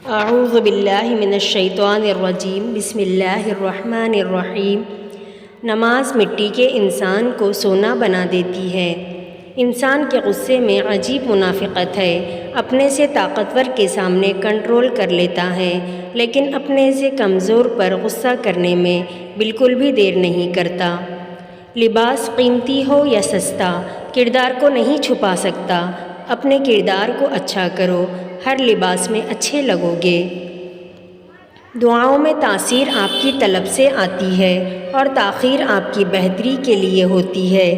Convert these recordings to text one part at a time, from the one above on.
اعوذ باللہ من الشیطان الرجیم بسم اللہ الرحمن الرحیم۔ نماز مٹی کے انسان کو سونا بنا دیتی ہے۔ انسان کے غصے میں عجیب منافقت ہے۔ اپنے سے طاقتور کے سامنے کنٹرول کر لیتا ہے، لیکن اپنے سے کمزور پر غصہ کرنے میں بالکل بھی دیر نہیں کرتا۔ لباس قیمتی ہو یا سستا، کردار کو نہیں چھپا سکتا۔ اپنے کردار کو اچھا کرو، ہر لباس میں اچھے لگو گے۔ دعاؤں میں تاثیر آپ کی طلب سے آتی ہے اور تاخیر آپ کی بہتری کے لیے ہوتی ہے۔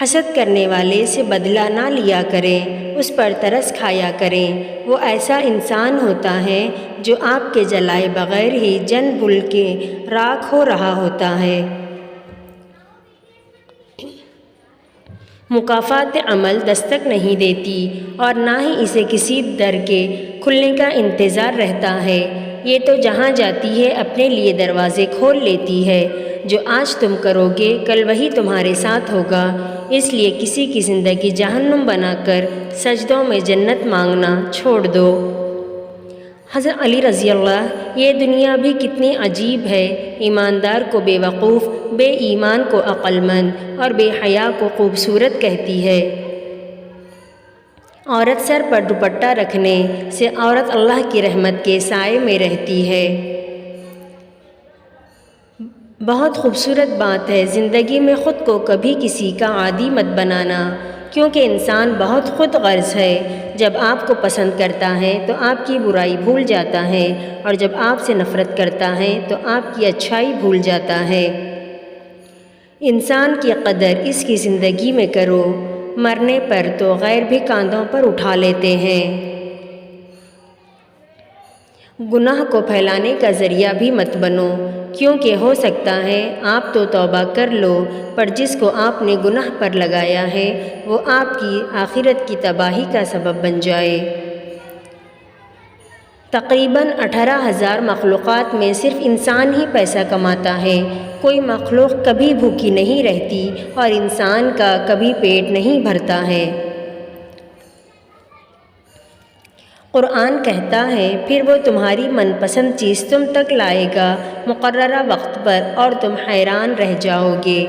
حسد کرنے والے سے بدلہ نہ لیا کریں، اس پر ترس کھایا کریں۔ وہ ایسا انسان ہوتا ہے جو آپ کے جلائے بغیر ہی جن بھل کے راکھ ہو رہا ہوتا ہے۔ مکافات عمل دستک نہیں دیتی اور نہ ہی اسے کسی در کے کھلنے کا انتظار رہتا ہے۔ یہ تو جہاں جاتی ہے اپنے لیے دروازے کھول لیتی ہے۔ جو آج تم کرو گے کل وہی تمہارے ساتھ ہوگا، اس لیے کسی کی زندگی جہنم بنا کر سجدوں میں جنت مانگنا چھوڑ دو۔ حضرت علی رضی اللہ، یہ دنیا بھی کتنی عجیب ہے۔ ایماندار کو بے وقوف، بے ایمان کو عقل مند اور بے حیا کو خوبصورت کہتی ہے۔ عورت سر پر دوپٹہ رکھنے سے عورت اللہ کی رحمت کے سائے میں رہتی ہے۔ بہت خوبصورت بات ہے زندگی میں خود کو کبھی کسی کا عادی مت بنانا، کیونکہ انسان بہت خود غرض ہے۔ جب آپ کو پسند کرتا ہے تو آپ کی برائی بھول جاتا ہے، اور جب آپ سے نفرت کرتا ہے تو آپ کی اچھائی بھول جاتا ہے۔ انسان کی قدر اس کی زندگی میں کرو، مرنے پر تو غیر بھی کاندھوں پر اٹھا لیتے ہیں۔ گناہ کو پھیلانے کا ذریعہ بھی مت بنو، کیونکہ ہو سکتا ہے آپ تو توبہ کر لو، پر جس کو آپ نے گناہ پر لگایا ہے وہ آپ کی آخرت کی تباہی کا سبب بن جائے۔ تقریباً 18,000 مخلوقات میں صرف انسان ہی پیسہ کماتا ہے۔ کوئی مخلوق کبھی بھوکی نہیں رہتی اور انسان کا کبھی پیٹ نہیں بھرتا ہے۔ قرآن کہتا ہے، پھر وہ تمہاری من پسند چیز تم تک لائے گا مقررہ وقت پر، اور تم حیران رہ جاؤ گے۔